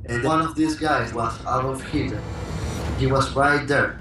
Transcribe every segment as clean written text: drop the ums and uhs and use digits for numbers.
And one of these guys was Adolf Hitler. He was right there.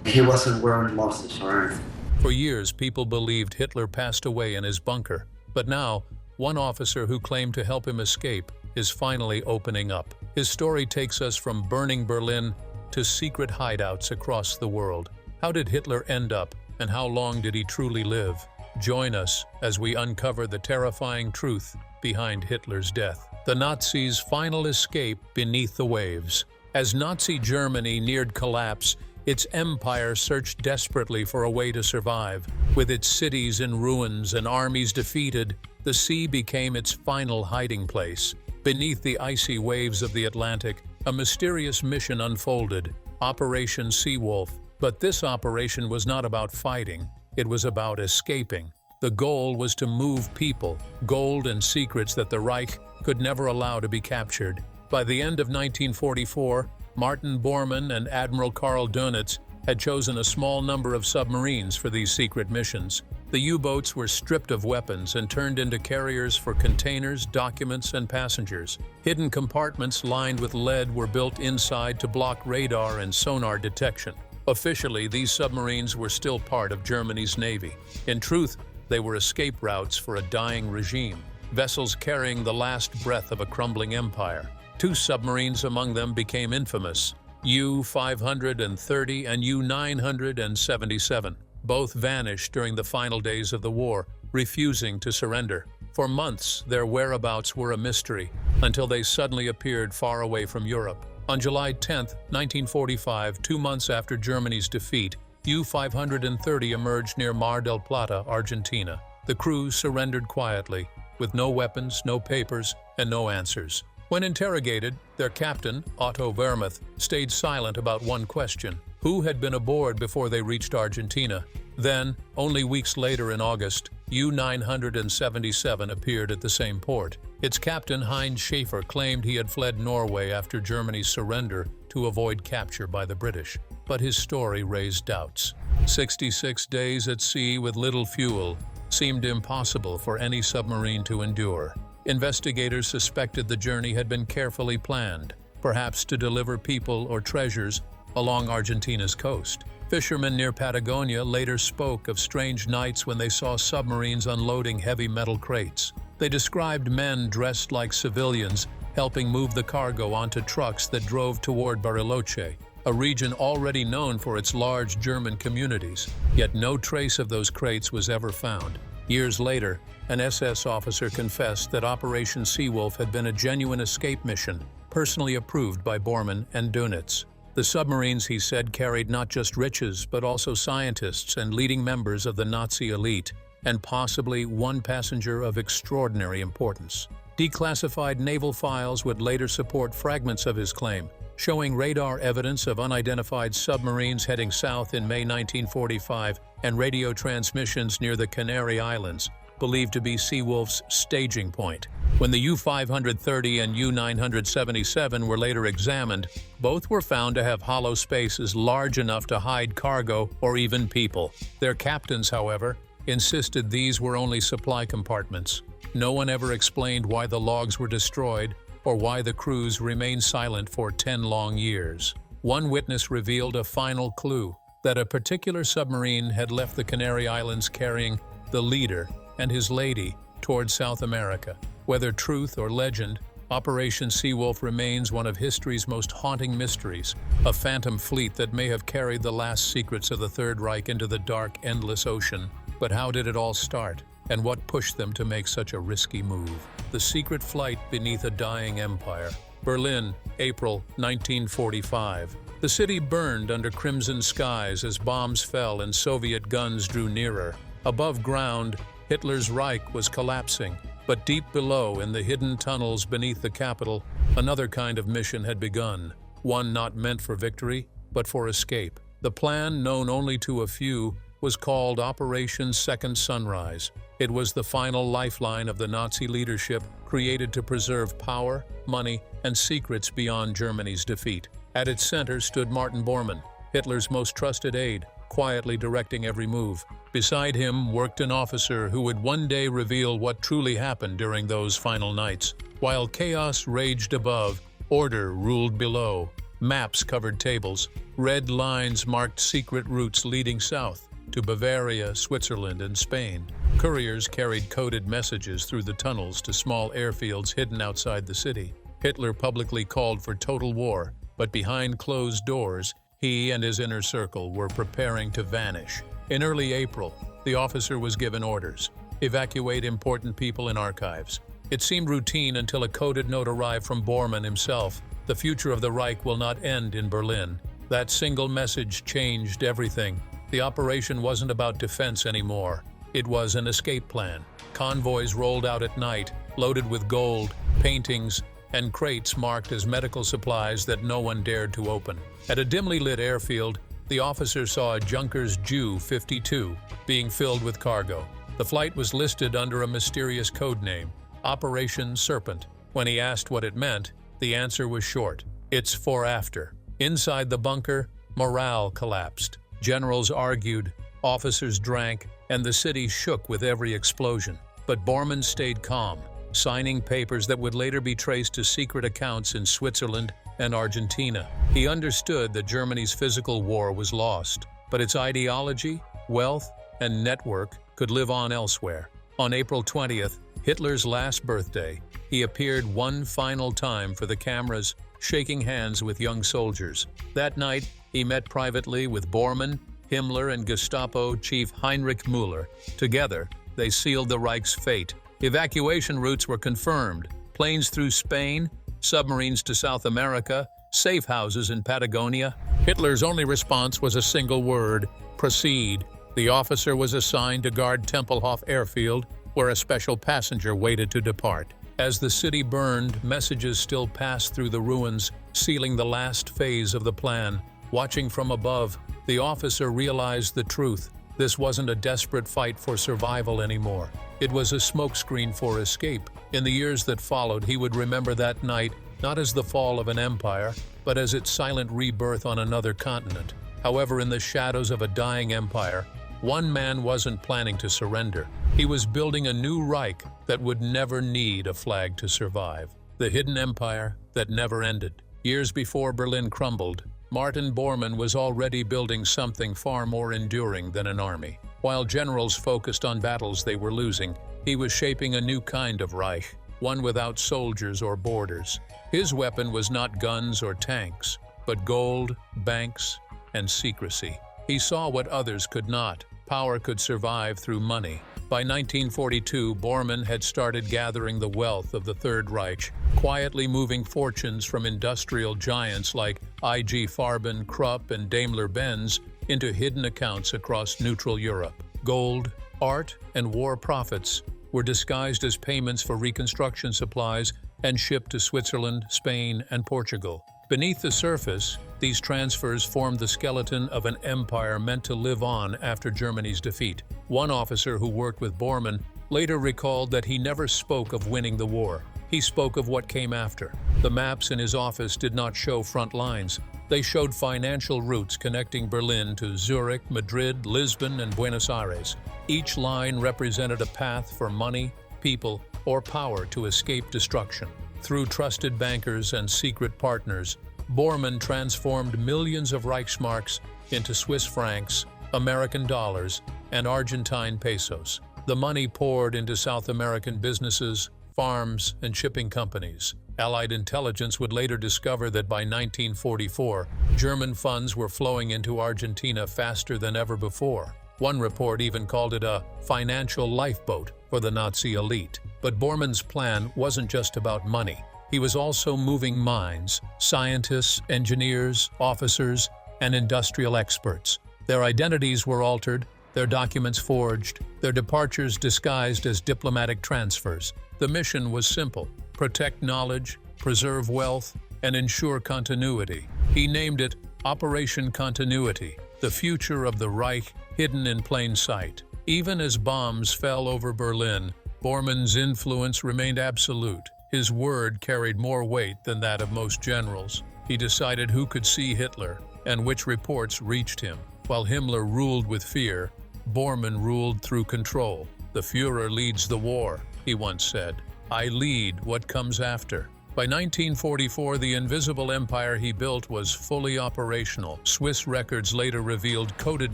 He wasn't wearing mustache or anything. For years, people believed Hitler passed away in his bunker. But now, one officer who claimed to help him escape is finally opening up. His story takes us from burning Berlin to secret hideouts across the world. How did Hitler end up, and how long did he truly live? Join us as we uncover the terrifying truth behind Hitler's death. The Nazis' final escape beneath the waves. As Nazi Germany neared collapse, its empire searched desperately for a way to survive. With its cities in ruins and armies defeated, the sea became its final hiding place. Beneath the icy waves of the Atlantic, a mysterious mission unfolded, Operation Seawolf. But this operation was not about fighting, it was about escaping. The goal was to move people, gold and secrets that the Reich could never allow to be captured. By the end of 1944, Martin Bormann and Admiral Karl Dönitz had chosen a small number of submarines for these secret missions. The U-boats were stripped of weapons and turned into carriers for containers, documents, and passengers. Hidden compartments lined with lead were built inside to block radar and sonar detection. Officially, these submarines were still part of Germany's navy. In truth, they were escape routes for a dying regime, vessels carrying the last breath of a crumbling empire. Two submarines among them became infamous, U-530 and U-977. Both vanished during the final days of the war, refusing to surrender. For months, their whereabouts were a mystery, until they suddenly appeared far away from Europe. On July 10, 1945, 2 months after Germany's defeat, U-530 emerged near Mar del Plata, Argentina. The crew surrendered quietly, with no weapons, no papers, and no answers. When interrogated, their captain, Otto Wehrmuth, stayed silent about one question: who had been aboard before they reached Argentina? Then, only weeks later in August, U-977 appeared at the same port. Its captain, Heinz Schaefer, claimed he had fled Norway after Germany's surrender to avoid capture by the British. But his story raised doubts. 66 days at sea with little fuel seemed impossible for any submarine to endure. Investigators suspected the journey had been carefully planned, perhaps to deliver people or treasures along Argentina's coast. Fishermen near Patagonia later spoke of strange nights when they saw submarines unloading heavy metal crates. They described men dressed like civilians helping move the cargo onto trucks that drove toward Bariloche, a region already known for its large German communities. Yet no trace of those crates was ever found. Years later, an SS officer confessed that Operation Seawolf had been a genuine escape mission, personally approved by Bormann and Dönitz. The submarines, he said, carried not just riches, but also scientists and leading members of the Nazi elite, and possibly one passenger of extraordinary importance. Declassified naval files would later support fragments of his claim, showing radar evidence of unidentified submarines heading south in May 1945 and radio transmissions near the Canary Islands, believed to be Seawolf's staging point. When the U-530 and U-977 were later examined, both were found to have hollow spaces large enough to hide cargo or even people. Their captains, however, insisted these were only supply compartments. No one ever explained why the logs were destroyed or why the crews remained silent for 10 long years. One witness revealed a final clue, that a particular submarine had left the Canary Islands carrying the leader and his lady toward South America. Whether truth or legend, Operation Seawolf remains one of history's most haunting mysteries, a phantom fleet that may have carried the last secrets of the Third Reich into the dark, endless ocean. But how did it all start, and what pushed them to make such a risky move? The secret flight beneath a dying empire. Berlin, April 1945. The city burned under crimson skies as bombs fell and Soviet guns drew nearer. Above ground, Hitler's Reich was collapsing. But deep below, in the hidden tunnels beneath the capital, another kind of mission had begun, one not meant for victory, but for escape. The plan, known only to a few, was called Operation Second Sunrise. It was the final lifeline of the Nazi leadership, created to preserve power, money, and secrets beyond Germany's defeat. At its center stood Martin Bormann, Hitler's most trusted aide, quietly directing every move. Beside him worked an officer who would one day reveal what truly happened during those final nights. While chaos raged above, Order ruled below. Maps covered tables. Red lines marked secret routes leading south to Bavaria, Switzerland, and Spain. Couriers carried coded messages through the tunnels to small airfields hidden outside the city. Hitler publicly called for total war, but behind closed doors, he and his inner circle were preparing to vanish. In early April, the officer was given orders: evacuate important people in archives. It seemed routine until a coded note arrived from Bormann himself. The future of the Reich will not end in Berlin. That single message changed everything. The operation wasn't about defense anymore. It was an escape plan. Convoys rolled out at night, loaded with gold, paintings, and crates marked as medical supplies that no one dared to open. At a dimly lit airfield, the officer saw a Junkers Ju-52 being filled with cargo. The flight was listed under a mysterious code name, Operation Serpent. When he asked what it meant, the answer was short: it's for after. Inside the bunker, morale collapsed. Generals argued, officers drank, and the city shook with every explosion. But Bormann stayed calm, signing papers that would later be traced to secret accounts in Switzerland and Argentina. He understood that Germany's physical war was lost, but its ideology, wealth, and network could live on elsewhere. On April 20th, Hitler's last birthday, he appeared one final time for the cameras, shaking hands with young soldiers. That night, he met privately with Bormann, Himmler, and Gestapo chief Heinrich Müller. Together, they sealed the Reich's fate. Evacuation routes were confirmed: planes through Spain, submarines to South America, safe houses in Patagonia. Hitler's only response was a single word: proceed. The officer was assigned to guard Tempelhof airfield, where a special passenger waited to depart. As the city burned, messages still passed through the ruins, sealing the last phase of the plan. Watching from above, the officer realized the truth. This wasn't a desperate fight for survival anymore. It was a smokescreen for escape. In the years that followed, he would remember that night not as the fall of an empire, but as its silent rebirth on another continent. However, in the shadows of a dying empire, one man wasn't planning to surrender. He was building a new Reich that would never need a flag to survive. The hidden empire that never ended. Years before Berlin crumbled, Martin Bormann was already building something far more enduring than an army. While generals focused on battles they were losing, he was shaping a new kind of Reich, one without soldiers or borders. His weapon was not guns or tanks, but gold, banks, and secrecy. He saw what others could not. Power could survive through money. By 1942, Bormann had started gathering the wealth of the Third Reich, quietly moving fortunes from industrial giants like IG Farben, Krupp, and Daimler-Benz into hidden accounts across neutral Europe. Gold, art, and war profits were disguised as payments for reconstruction supplies and shipped to Switzerland, Spain, and Portugal. Beneath the surface, these transfers formed the skeleton of an empire meant to live on after Germany's defeat. One officer who worked with Bormann later recalled that he never spoke of winning the war. He spoke of what came after. The maps in his office did not show front lines. They showed financial routes connecting Berlin to Zurich, Madrid, Lisbon, and Buenos Aires. Each line represented a path for money, people, or power to escape destruction. Through trusted bankers and secret partners, Bormann transformed millions of Reichsmarks into Swiss francs, American dollars, and Argentine pesos. The money poured into South American businesses, farms, and shipping companies. Allied intelligence would later discover that by 1944, German funds were flowing into Argentina faster than ever before. One report even called it a financial lifeboat for the Nazi elite. But Bormann's plan wasn't just about money. He was also moving minds, scientists, engineers, officers, and industrial experts. Their identities were altered, their documents forged, their departures disguised as diplomatic transfers. The mission was simple: protect knowledge, preserve wealth, and ensure continuity. He named it Operation Continuity, the future of the Reich hidden in plain sight. Even as bombs fell over Berlin, Bormann's influence remained absolute. His word carried more weight than that of most generals. He decided who could see Hitler and which reports reached him. While Himmler ruled with fear, Bormann ruled through control. "The Führer leads the war," he once said. "I lead what comes after." By 1944, the invisible empire he built was fully operational. Swiss records later revealed coded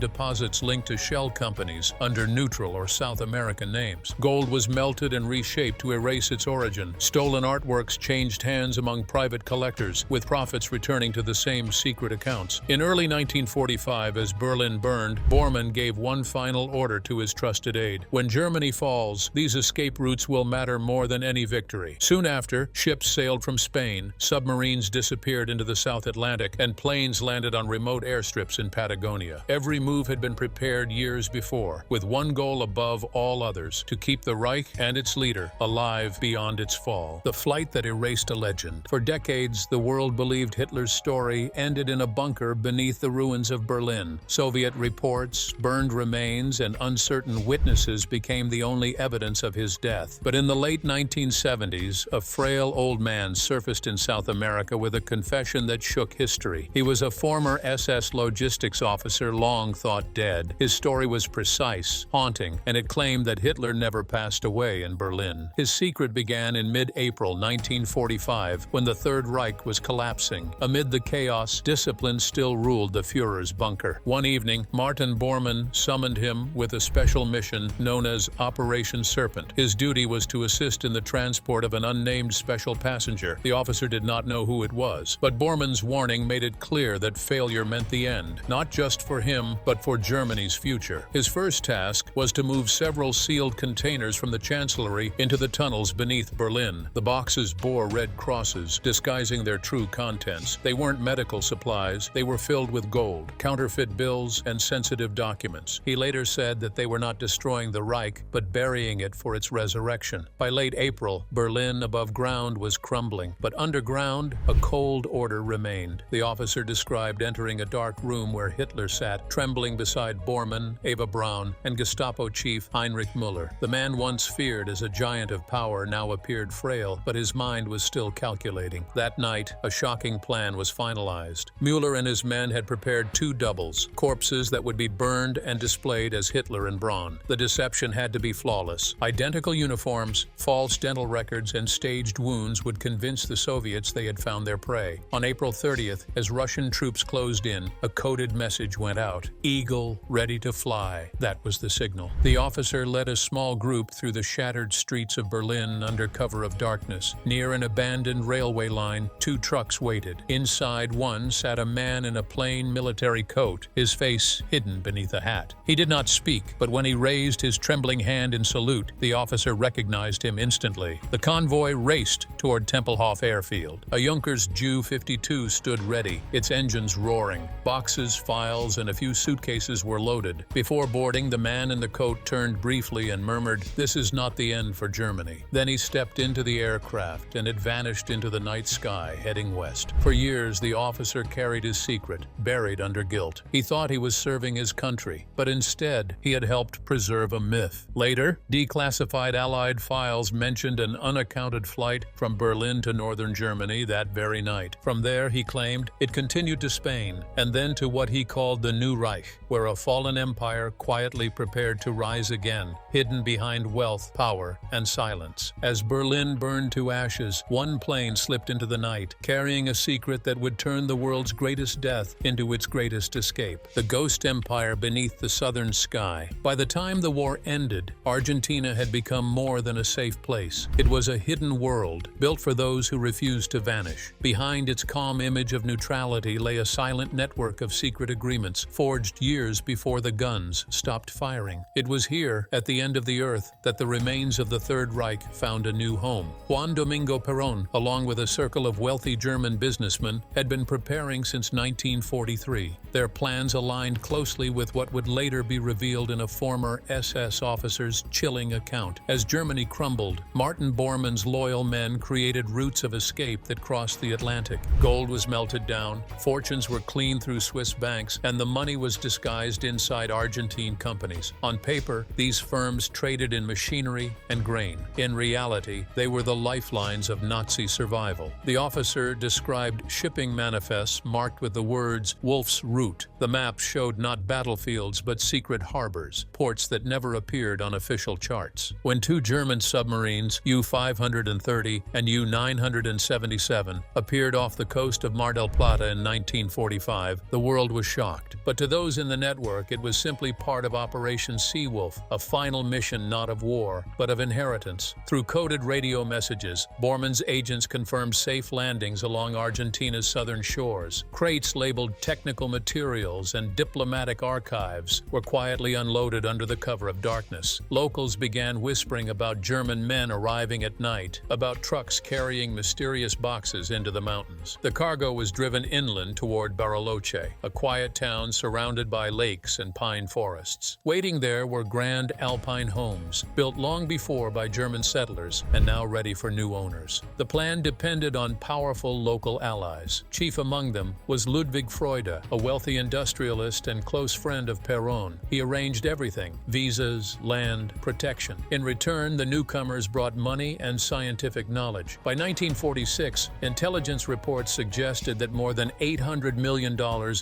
deposits linked to shell companies under neutral or South American names. Gold was melted and reshaped to erase its origin. Stolen artworks changed hands among private collectors, with profits returning to the same secret accounts. In early 1945, as Berlin burned, Bormann gave one final order to his trusted aide. When Germany falls, these escape routes will matter more than any victory. Soon after, ships sailed from Spain, submarines disappeared into the South Atlantic, and planes landed on remote airstrips in Patagonia. Every move had been prepared years before, with one goal above all others: to keep the Reich and its leader alive beyond its fall. The flight that erased a legend. For decades, the world believed Hitler's story ended in a bunker beneath the ruins of Berlin. Soviet reports, burned remains, and uncertain witnesses became the only evidence of his death. But in the late 1970s, a frail old man surfaced in South America with a confession that shook history. He was a former SS logistics officer long thought dead. His story was precise, haunting, and it claimed that Hitler never passed away in Berlin. His secret began in mid-April 1945, when the Third Reich was collapsing. Amid the chaos, discipline still ruled the Führer's bunker. One evening, Martin Bormann summoned him with a special mission known as Operation Serpent. His duty was to assist in the transport of an unnamed special passenger. The officer did not know who it was, but Bormann's warning made it clear that failure meant the end, not just for him, but for Germany's future. His first task was to move several sealed containers from the Chancellery into the tunnels beneath Berlin. The boxes bore red crosses, disguising their true contents. They weren't medical supplies, they were filled with gold, counterfeit bills, and sensitive documents. He later said that they were not destroying the Reich, but burying it for its resurrection. By late April, Berlin above ground was crumbling, but underground, a cold order remained. The officer described entering a dark room where Hitler sat, trembling beside Bormann, Eva Braun, and Gestapo chief Heinrich Müller. The man once feared as a giant of power now appeared frail, but his mind was still calculating. That night, a shocking plan was finalized. Müller and his men had prepared two doubles, corpses that would be burned and displayed as Hitler and Braun. The deception had to be flawless. Identical uniforms, false dental records, and staged wounds would convince the Soviets they had found their prey. On April 30th, as Russian troops closed in, a coded message went out. Eagle, ready to fly. That was the signal. The officer led a small group through the shattered streets of Berlin under cover of darkness. Near an abandoned railway line, two trucks waited. Inside one sat a man in a plain military coat, his face hidden beneath a hat. He did not speak, but when he raised his trembling hand in salute, the officer recognized him instantly. The convoy raced toward Tempelhof Airfield. A Junkers Ju-52 stood ready, its engines roaring. Boxes, files, and a few suitcases were loaded. Before boarding, the man in the coat turned briefly and murmured, "This is not the end for Germany." Then he stepped into the aircraft, and it vanished into the night sky, heading west. For years, the officer carried his secret, buried under guilt. He thought he was serving his country, but instead, he had helped preserve a myth. Later, declassified Allied files mentioned an unaccounted flight from Berlin to northern Germany that very night. From there, he claimed, it continued to Spain, and then to what he called the New Reich, where a fallen empire quietly prepared to rise again, hidden behind wealth, power, and silence. As Berlin burned to ashes, one plane slipped into the night, carrying a secret that would turn the world's greatest death into its greatest escape: the ghost empire beneath the southern sky. By the time the war ended, Argentina had become more than a safe place. It was a hidden world, built for those who refused to vanish. Behind its calm image of neutrality lay a silent network of secret agreements, forged years before the guns stopped firing. It was here, at the end of the earth, that the remains of the Third Reich found a new home. Juan Domingo Perón, along with a circle of wealthy German businessmen, had been preparing since 1943. Their plans aligned closely with what would later be revealed in a former SS officer's chilling account. As Germany crumbled, Martin Bormann's loyal men created routes of escape that crossed the Atlantic. Gold was melted down, fortunes were cleaned through Swiss banks, and the money was disguised inside Argentine companies. On paper, these firms traded in machinery and grain. In reality, they were the lifelines of Nazi survival. The officer described shipping manifests marked with the words Wolf's Route. The maps showed not battlefields but secret harbors, ports that never appeared on official charts. When two German submarines, U-530 and U Su-977 appeared off the coast of Mar del Plata in 1945, the world was shocked. But to those in the network, it was simply part of Operation Seawolf, a final mission not of war, but of inheritance. Through coded radio messages, Bormann's agents confirmed safe landings along Argentina's southern shores. Crates labeled technical materials and diplomatic archives were quietly unloaded under the cover of darkness. Locals began whispering about German men arriving at night, about trucks carrying mysterious boxes into the mountains. The cargo was driven inland toward Bariloche, a quiet town surrounded by lakes and pine forests. Waiting there were grand alpine homes, built long before by German settlers and now ready for new owners. The plan depended on powerful local allies. Chief among them was Ludwig Freude, a wealthy industrialist and close friend of Perón. He arranged everything: visas, land, protection. In return, the newcomers brought money and scientific knowledge. By 1946, intelligence reports suggested that more than $800 million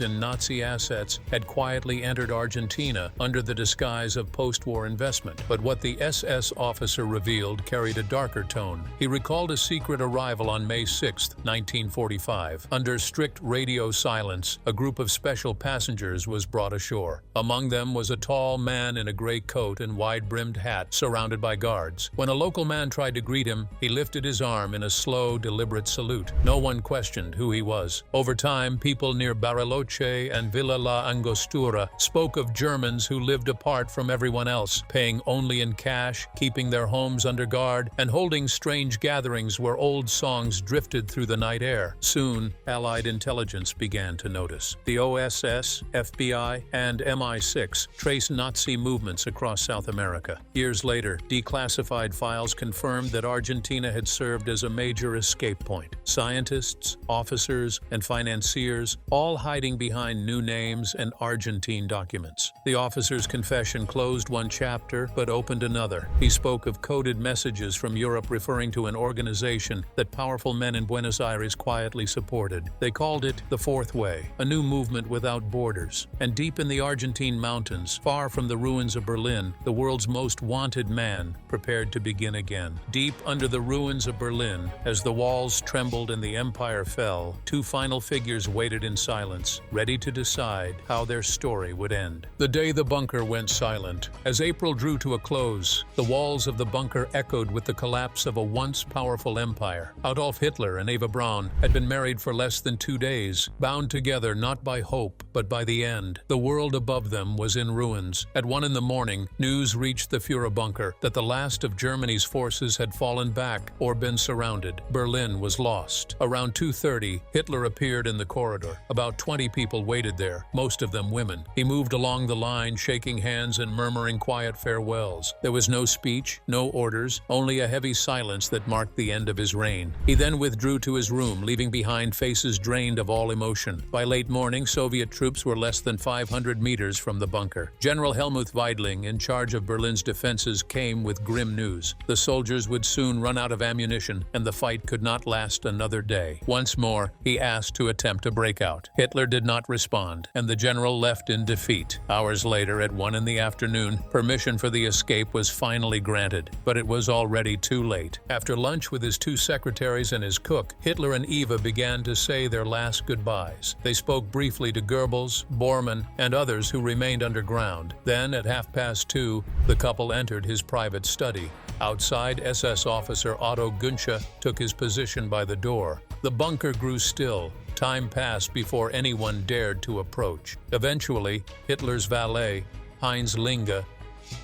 in Nazi assets had quietly entered Argentina under the disguise of post-war investment. But what the SS officer revealed carried a darker tone. He recalled a secret arrival on May 6, 1945. Under strict radio silence, a group of special passengers was brought ashore. Among them was a tall man in a gray coat and wide-brimmed hat, surrounded by guards. When a local man tried to greet him, he lifted his arm in a slow, deliberate salute. No one questioned who he was. Over time, people near Bariloche and Villa La Angostura spoke of Germans who lived apart from everyone else, paying only in cash, keeping their homes under guard, and holding strange gatherings where old songs drifted through the night air. Soon, Allied intelligence began to notice. The OSS, FBI, and MI6 traced Nazi movements across South America. Years later, declassified files confirmed that Argentina had served as a major escape point. Scientists, officers, and financiers, all hiding behind new names and Argentine documents. The officer's confession closed one chapter but opened another. He spoke of coded messages from Europe referring to an organization that powerful men in Buenos Aires quietly supported. They called it the Fourth Way, a new movement without borders. And deep in the Argentine mountains, far from the ruins of Berlin, the world's most wanted man prepared to begin again. Deep under the ruins of Berlin, as the walls trembled and the empire fell, two final figures waited in silence, ready to decide how their story would end. The day the bunker went silent. As April drew to a close, the walls of the bunker echoed with the collapse of a once powerful empire. Adolf Hitler and Eva Braun had been married for less than 2 days, bound together not by hope, but by the end. The world above them was in ruins. At 1 in the morning, news reached the Führer bunker that the last of Germany's forces had fallen back or been surrounded. Berlin was lost. Around 2:30, Hitler appeared in the corridor. About 20 people waited there, most of them women. He moved along the line, shaking hands and murmuring quiet farewells. There was no speech, no orders, only a heavy silence that marked the end of his reign. He then withdrew to his room, leaving behind faces drained of all emotion. By late morning, Soviet troops were less than 500 meters from the bunker. General Helmuth Weidling, in charge of Berlin's defenses, came with grim news. The soldiers would soon run out of ammunition, and the fight could not last another day. Once more, he asked to attempt a breakout. Hitler did not respond, and the general left in defeat. Hours later, at 1 in the afternoon, permission for the escape was finally granted, but it was already too late. After lunch with his 2 secretaries and his cook, Hitler and Eva began to say their last goodbyes. They spoke briefly to Goebbels, Bormann, and others who remained underground. Then, at 2:30, the couple entered his private study. Outside, SS officer Otto Günsche took his position by the door. The bunker grew still. Time passed before anyone dared to approach. Eventually, Hitler's valet, Heinz Linge,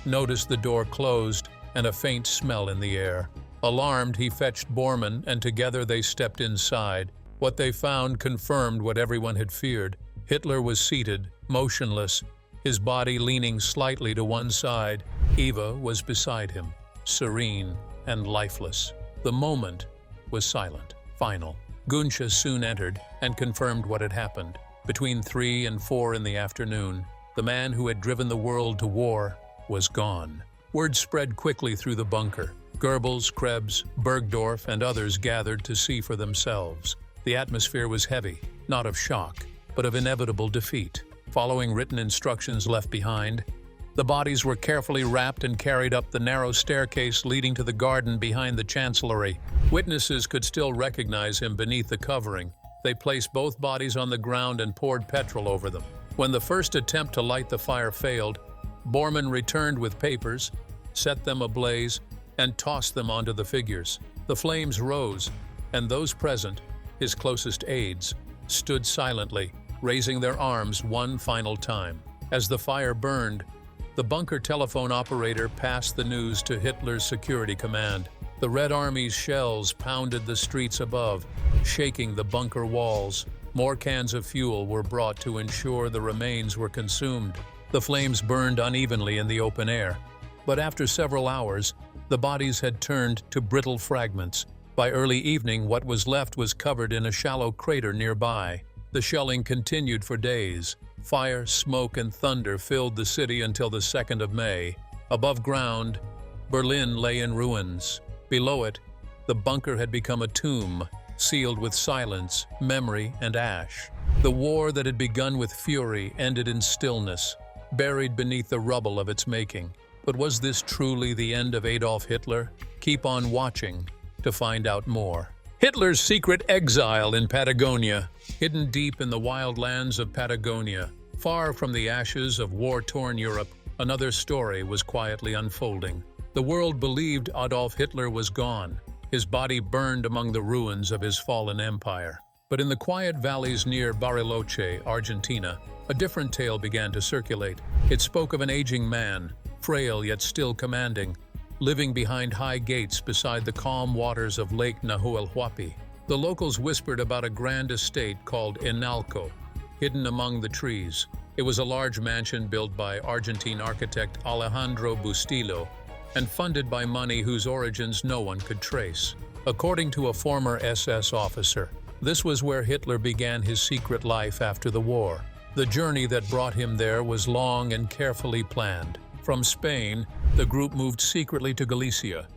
noticed the door closed and a faint smell in the air. Alarmed, he fetched Bormann, and together they stepped inside. What they found confirmed what everyone had feared. Hitler was seated, motionless, his body leaning slightly to one side. Eva was beside him, serene and lifeless. The moment was silent, final. Günsche soon entered and confirmed what had happened. Between 3 and 4 in the afternoon, the man who had driven the world to war was gone. Word spread quickly through the bunker. Goebbels, Krebs, Bergdorf, and others gathered to see for themselves. The atmosphere was heavy, not of shock, but of inevitable defeat. Following written instructions left behind, The bodies were carefully wrapped and carried up the narrow staircase leading to the garden behind the chancellery. Witnesses could still recognize him beneath the covering. They placed both bodies on the ground and poured petrol over them. When the first attempt to light the fire failed, Bormann returned with papers, set them ablaze, and tossed them onto the figures. The flames rose, and those present, his closest aides, stood silently, raising their arms one final time. As the fire burned, the bunker telephone operator passed the news to Hitler's security command. The Red Army's shells pounded the streets above, shaking the bunker walls. More cans of fuel were brought to ensure the remains were consumed. The flames burned unevenly in the open air, but after several hours, the bodies had turned to brittle fragments. By early evening, what was left was covered in a shallow crater nearby. The shelling continued for days. Fire, smoke, and thunder filled the city until the 2nd of May. Above ground, Berlin lay in ruins. Below it, the bunker had become a tomb, sealed with silence, memory, and ash. The war that had begun with fury ended in stillness, buried beneath the rubble of its making. But was this truly the end of Adolf Hitler? Keep on watching to find out more. Hitler's secret exile in Patagonia. Hidden deep in the wild lands of Patagonia, far from the ashes of war-torn Europe, another story was quietly unfolding. The world believed Adolf Hitler was gone, his body burned among the ruins of his fallen empire. But in the quiet valleys near Bariloche, Argentina, a different tale began to circulate. It spoke of an aging man, frail yet still commanding, living behind high gates beside the calm waters of Lake Nahuelhuapi. The locals whispered about a grand estate called Inalco, hidden among the trees. It was a large mansion built by Argentine architect Alejandro Bustillo and funded by money whose origins no one could trace. According to a former SS officer, this was where Hitler began his secret life after the war. The journey that brought him there was long and carefully planned. From Spain, the group moved secretly to Galicia,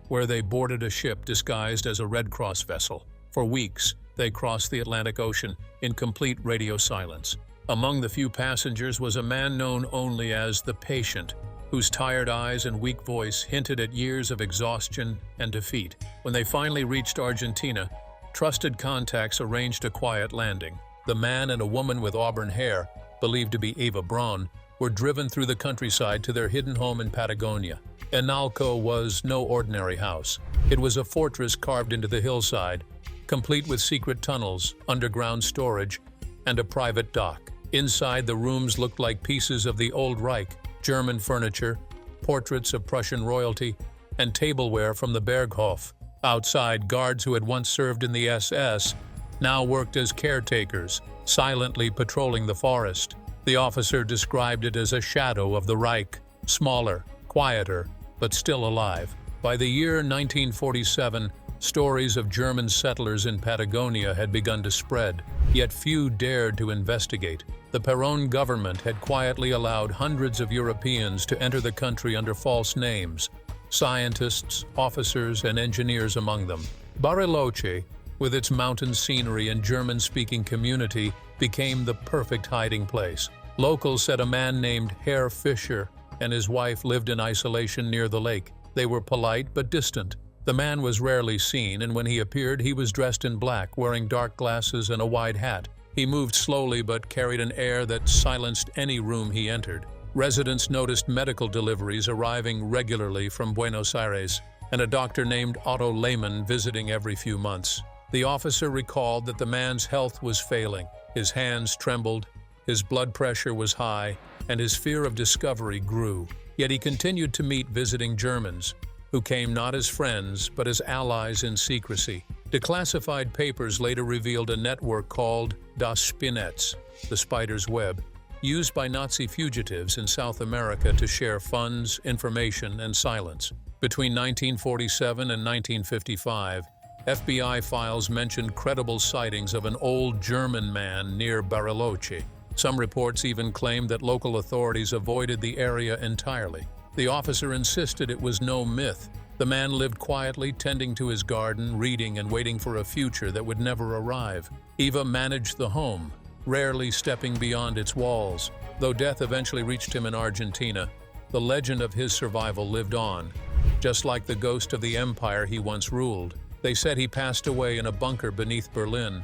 where they boarded a ship disguised as a Red Cross vessel. For weeks, they crossed the Atlantic Ocean in complete radio silence. Among the few passengers was a man known only as the Patient, whose tired eyes and weak voice hinted at years of exhaustion and defeat. When they finally reached Argentina, trusted contacts arranged a quiet landing. The man and a woman with auburn hair, believed to be Eva Braun, were driven through the countryside to their hidden home in Patagonia. Inalco was no ordinary house. It was a fortress carved into the hillside, complete with secret tunnels, underground storage, and a private dock. Inside, the rooms looked like pieces of the Old Reich, German furniture, portraits of Prussian royalty, and tableware from the Berghof. Outside, guards who had once served in the SS now worked as caretakers, silently patrolling the forest. The officer described it as a shadow of the Reich, smaller, quieter, but still alive. By the year 1947, stories of German settlers in Patagonia had begun to spread, yet few dared to investigate. The Perón government had quietly allowed hundreds of Europeans to enter the country under false names, scientists, officers, and engineers among them. Bariloche, with its mountain scenery and German-speaking community, became the perfect hiding place. Locals said a man named Herr Fischer and his wife lived in isolation near the lake. They were polite but distant. The man was rarely seen, and when he appeared, he was dressed in black, wearing dark glasses and a wide hat. He moved slowly but carried an air that silenced any room he entered. Residents noticed medical deliveries arriving regularly from Buenos Aires, and a doctor named Otto Lehmann visiting every few months. The officer recalled that the man's health was failing. His hands trembled, his blood pressure was high, and his fear of discovery grew. Yet he continued to meet visiting Germans, who came not as friends but as allies in secrecy. Declassified papers later revealed a network called Das Spinnetz, the spider's web, used by Nazi fugitives in South America to share funds, information, and silence. Between 1947 and 1955, FBI files mentioned credible sightings of an old German man near Bariloche. Some reports even claimed that local authorities avoided the area entirely. The officer insisted it was no myth. The man lived quietly, tending to his garden, reading, and waiting for a future that would never arrive. Eva managed the home, rarely stepping beyond its walls. Though death eventually reached him in Argentina, the legend of his survival lived on, just like the ghost of the empire he once ruled. They said he passed away in a bunker beneath Berlin.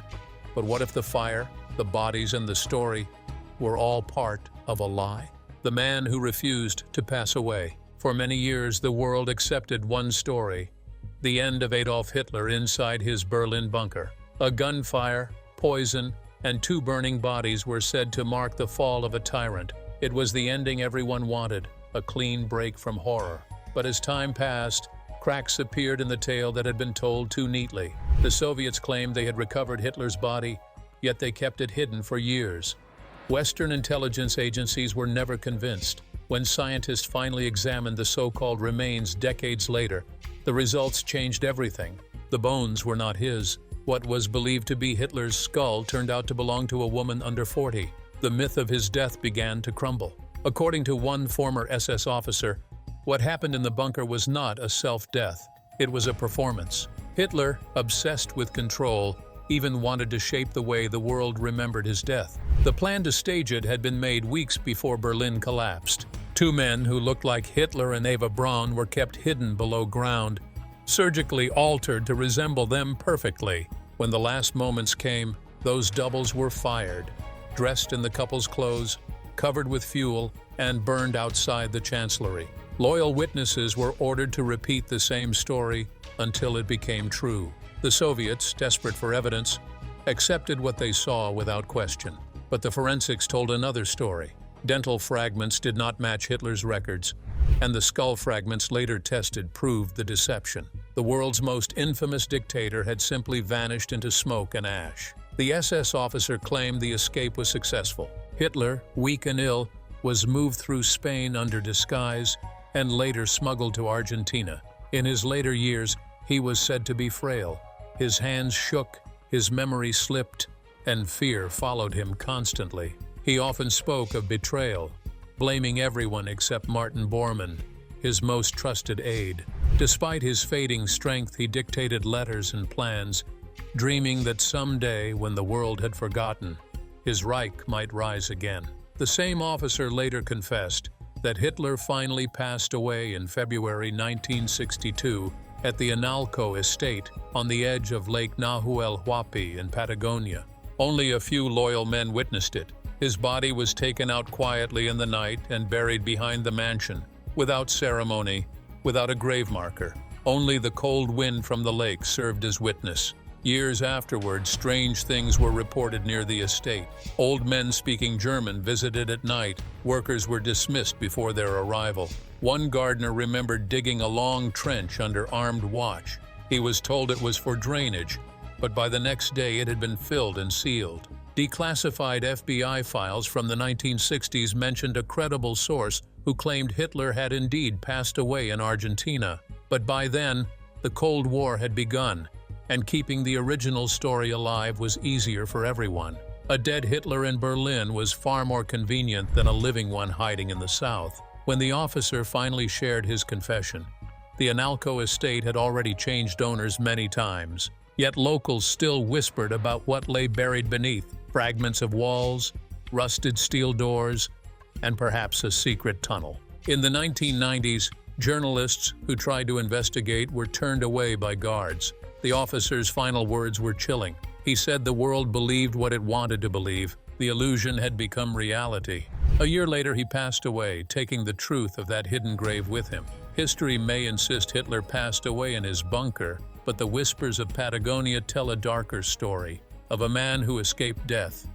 But what if the fire, the bodies, and the story were all part of a lie? The man who refused to pass away. For many years, the world accepted one story: the end of Adolf Hitler inside his Berlin bunker. A gunfire, poison, and 2 burning bodies were said to mark the fall of a tyrant. It was the ending everyone wanted, a clean break from horror. But as time passed, cracks appeared in the tale that had been told too neatly. The Soviets claimed they had recovered Hitler's body, yet they kept it hidden for years. Western intelligence agencies were never convinced. When scientists finally examined the so-called remains decades later, the results changed everything. The bones were not his. What was believed to be Hitler's skull turned out to belong to a woman under 40. The myth of his death began to crumble. According to one former SS officer, what happened in the bunker was not a self-death. It was a performance. Hitler, obsessed with control, even wanted to shape the way the world remembered his death. The plan to stage it had been made weeks before Berlin collapsed. 2 men who looked like Hitler and Eva Braun were kept hidden below ground, surgically altered to resemble them perfectly. When the last moments came, those doubles were fired, dressed in the couple's clothes, covered with fuel, and burned outside the chancellery. Loyal witnesses were ordered to repeat the same story until it became true. The Soviets, desperate for evidence, accepted what they saw without question. But the forensics told another story. Dental fragments did not match Hitler's records, and the skull fragments later tested proved the deception. The world's most infamous dictator had simply vanished into smoke and ash. The SS officer claimed the escape was successful. Hitler, weak and ill, was moved through Spain under disguise and later smuggled to Argentina. In his later years, he was said to be frail. His hands shook, his memory slipped, and fear followed him constantly. He often spoke of betrayal, blaming everyone except Martin Bormann, his most trusted aide. Despite his fading strength, he dictated letters and plans, dreaming that someday, when the world had forgotten, his Reich might rise again. The same officer later confessed that Hitler finally passed away in February 1962 at the Analco estate on the edge of Lake Nahuel Huapi in Patagonia. Only a few loyal men witnessed it. His body was taken out quietly in the night and buried behind the mansion, without ceremony, without a grave marker. Only the cold wind from the lake served as witness. Years afterward, strange things were reported near the estate. Old men speaking German visited at night. Workers were dismissed before their arrival. One gardener remembered digging a long trench under armed watch. He was told it was for drainage, but by the next day it had been filled and sealed. Declassified FBI files from the 1960s mentioned a credible source who claimed Hitler had indeed passed away in Argentina. But by then, the Cold War had begun, and keeping the original story alive was easier for everyone. A dead Hitler in Berlin was far more convenient than a living one hiding in the South. When the officer finally shared his confession, the Analco estate had already changed owners many times, yet locals still whispered about what lay buried beneath: fragments of walls, rusted steel doors, and perhaps a secret tunnel. In the 1990s, journalists who tried to investigate were turned away by guards. The officer's final words were chilling. He said the world believed what it wanted to believe. The illusion had become reality. A year later, he passed away, taking the truth of that hidden grave with him. History may insist Hitler passed away in his bunker, but the whispers of Patagonia tell a darker story of a man who escaped death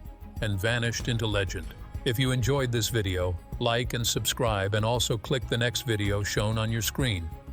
and vanished into legend. If you enjoyed this video, like and subscribe, and also click the next video shown on your screen.